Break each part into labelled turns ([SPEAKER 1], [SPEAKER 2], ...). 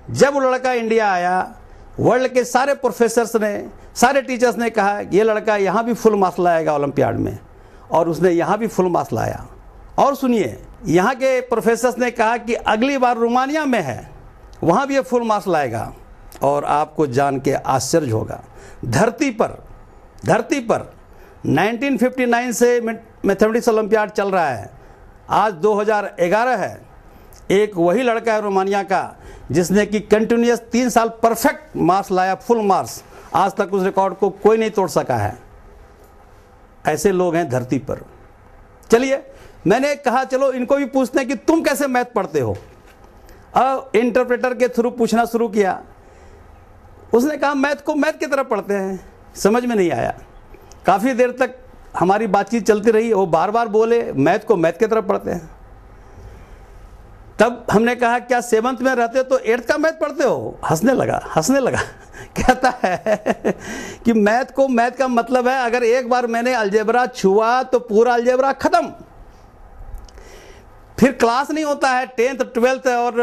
[SPEAKER 1] जब वो लड़का इंडिया आया, वर्ल्ड के सारे प्रोफेसर्स ने, सारे टीचर्स ने कहा ये लड़का यहाँ भी फुल मार्क्स लाएगा ओलंपियाड में, और उसने यहाँ भी फुल मार्क्स लाया। और सुनिए, यहाँ के प्रोफेसर्स ने कहा कि अगली बार रोमानिया में है, वहाँ भी ये फुल मार्क्स लाएगा। और आपको जान के आश्चर्य होगा, धरती पर 1959 से मैथमेटिक्स ओलंपियाड चल रहा है, आज 2011 है। एक वही लड़का है रोमानिया का जिसने कि कंटिन्यूस 3 साल परफेक्ट मार्क्स लाया, फुल मार्क्स। आज तक उस रिकॉर्ड को कोई नहीं तोड़ सका है। ऐसे लोग हैं धरती पर। चलिए, मैंने कहा चलो इनको भी पूछते हैं कि तुम कैसे मैथ पढ़ते हो। अब इंटरप्रेटर के थ्रू पूछना शुरू किया। उसने कहा मैथ को मैथ की तरह पढ़ते हैं। समझ में नहीं आया। काफ़ी देर तक हमारी बातचीत चलती रही। वो बार बार बोले मैथ को मैथ की तरह पढ़ते हैं। तब हमने कहा क्या 7th में रहते हो तो 8th का मैथ पढ़ते हो? हंसने लगा कहता है कि मैथ को मैथ का मतलब है, अगर एक बार मैंने अलजेब्रा छुआ तो पूरा अलजेब्रा खत्म, फिर क्लास नहीं होता है। 10th 12th और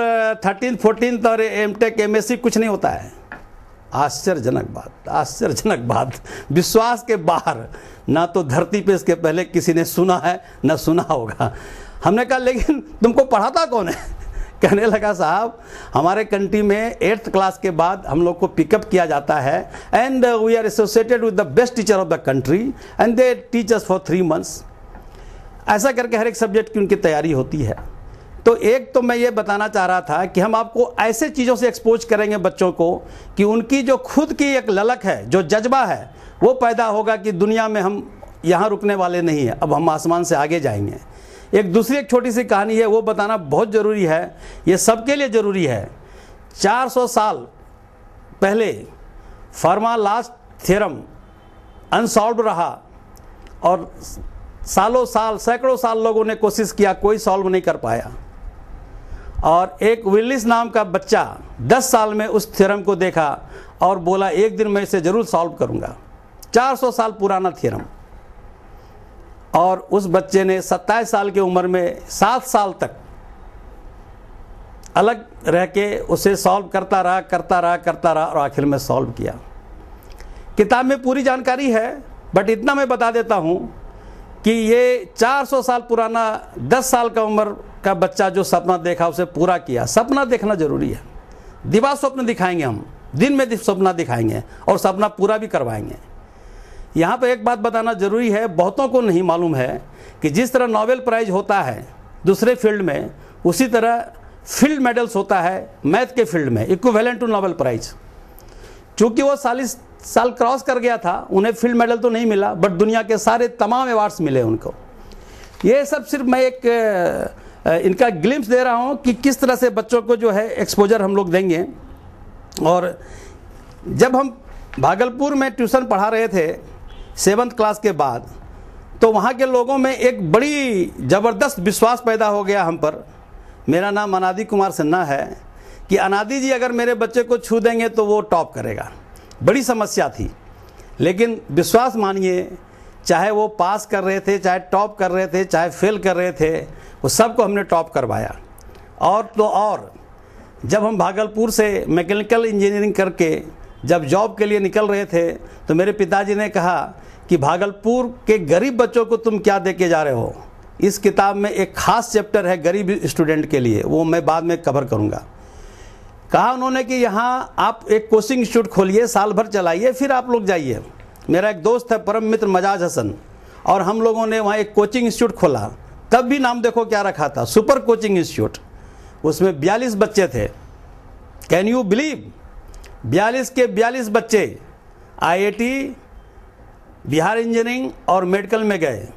[SPEAKER 1] 13th 14th और एमटेक एमएससी कुछ नहीं होता है। आश्चर्यजनक बात, विश्वास के बाहर। ना तो धरती पे इसके पहले किसी ने सुना है, ना सुना होगा। हमने कहा लेकिन तुमको पढ़ाता कौन है? कहने लगा साहब, हमारे कंट्री में 8th क्लास के बाद हम लोग को पिकअप किया जाता है, and we are associated with the best teacher of the country and they teach us for 3 months। ऐसा करके हर एक सब्जेक्ट की उनकी तैयारी होती है। तो एक तो मैं ये बताना चाह रहा था कि हम आपको ऐसे चीज़ों से एक्सपोज करेंगे बच्चों को कि उनकी जो खुद की एक ललक है, जो जज्बा है, वो पैदा होगा कि दुनिया में हम यहाँ रुकने वाले नहीं हैं, अब हम आसमान से आगे जाएंगे। एक दूसरी एक छोटी सी कहानी है, वो बताना बहुत ज़रूरी है। ये सबके लिए ज़रूरी है। 400 साल पहले फर्मा-लास्ट थ्योरम अनसॉल्व रहा और सालों साल, सैकड़ों साल लोगों ने कोशिश किया, कोई सॉल्व नहीं कर पाया। और एक विलिस नाम का बच्चा 10 साल में उस थ्योरम को देखा और बोला एक दिन मैं इसे ज़रूर सॉल्व करूँगा। 400 साल पुराना थ्योरम। और उस बच्चे ने 27 साल की उम्र में 7 साल तक अलग रह के उसे सॉल्व करता रहा और आखिर में सॉल्व किया। किताब में पूरी जानकारी है, बट इतना मैं बता देता हूँ कि ये 400 साल पुराना 10 साल का उम्र का बच्चा जो सपना देखा उसे पूरा किया। सपना देखना जरूरी है। दिवा स्वप्न दिखाएंगे हम, दिन में सपना दिखाएंगे और सपना पूरा भी करवाएंगे। यहाँ पे एक बात बताना जरूरी है, बहुतों को नहीं मालूम है कि जिस तरह नोबेल प्राइज होता है दूसरे फील्ड में, उसी तरह फील्ड मेडल्स होता है मैथ के फील्ड में, इक्विवेलेंट टू नोबेल प्राइज। चूँकि वो 40 साल क्रॉस कर गया था, उन्हें फील्ड मेडल तो नहीं मिला, बट दुनिया के सारे तमाम अवार्ड्स मिले उनको। ये सब सिर्फ मैं एक इनका ग्लिम्स दे रहा हूँ कि किस तरह से बच्चों को जो है एक्सपोजर हम लोग देंगे। और जब हम भागलपुर में ट्यूशन पढ़ा रहे थे 7th क्लास के बाद, तो वहाँ के लोगों में एक बड़ी ज़बरदस्त विश्वास पैदा हो गया हम पर। मेरा नाम अनादि कुमार सिन्हा है कि अनादि जी अगर मेरे बच्चे को छू देंगे तो वो टॉप करेगा। बड़ी समस्या थी, लेकिन विश्वास मानिए, चाहे वो पास कर रहे थे, चाहे टॉप कर रहे थे, चाहे फेल कर रहे थे, वो सबको हमने टॉप करवाया। और तो और जब हम भागलपुर से मैकेनिकल इंजीनियरिंग करके जब जॉब के लिए निकल रहे थे, तो मेरे पिताजी ने कहा कि भागलपुर के गरीब बच्चों को तुम क्या दे के जा रहे हो। इस किताब में एक ख़ास चैप्टर है गरीब स्टूडेंट के लिए, वो मैं बाद में कवर करूँगा। कहा उन्होंने कि यहाँ आप एक कोचिंग इंस्टीट्यूट खोलिए, साल भर चलाइए, फिर आप लोग जाइए। मेरा एक दोस्त है परम मित्र मजाज हसन, और हम लोगों ने वहाँ एक कोचिंग इंस्टीट्यूट खोला। तब भी नाम देखो क्या रखा था, सुपर कोचिंग इंस्टीट्यूट। उसमें 42 बच्चे थे। कैन यू बिलीव, 42 के 42 बच्चे आईआईटी, बिहार इंजीनियरिंग और मेडिकल में गए।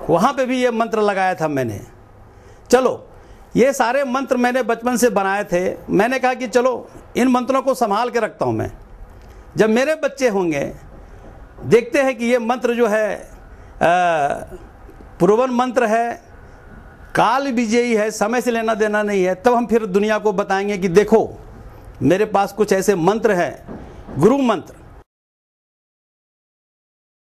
[SPEAKER 1] वहाँ पे भी ये मंत्र लगाया था मैंने। चलो, ये सारे मंत्र मैंने बचपन से बनाए थे। मैंने कहा कि चलो इन मंत्रों को संभाल के रखता हूँ मैं। जब मेरे बच्चे होंगे, देखते हैं कि ये मंत्र जो है प्रूवन मंत्र है, काल विजयी है, समय से लेना देना नहीं है, तब हम फिर दुनिया को बताएंगे कि देखो मेरे पास कुछ ऐसे मंत्र हैं, गुरु मंत्र,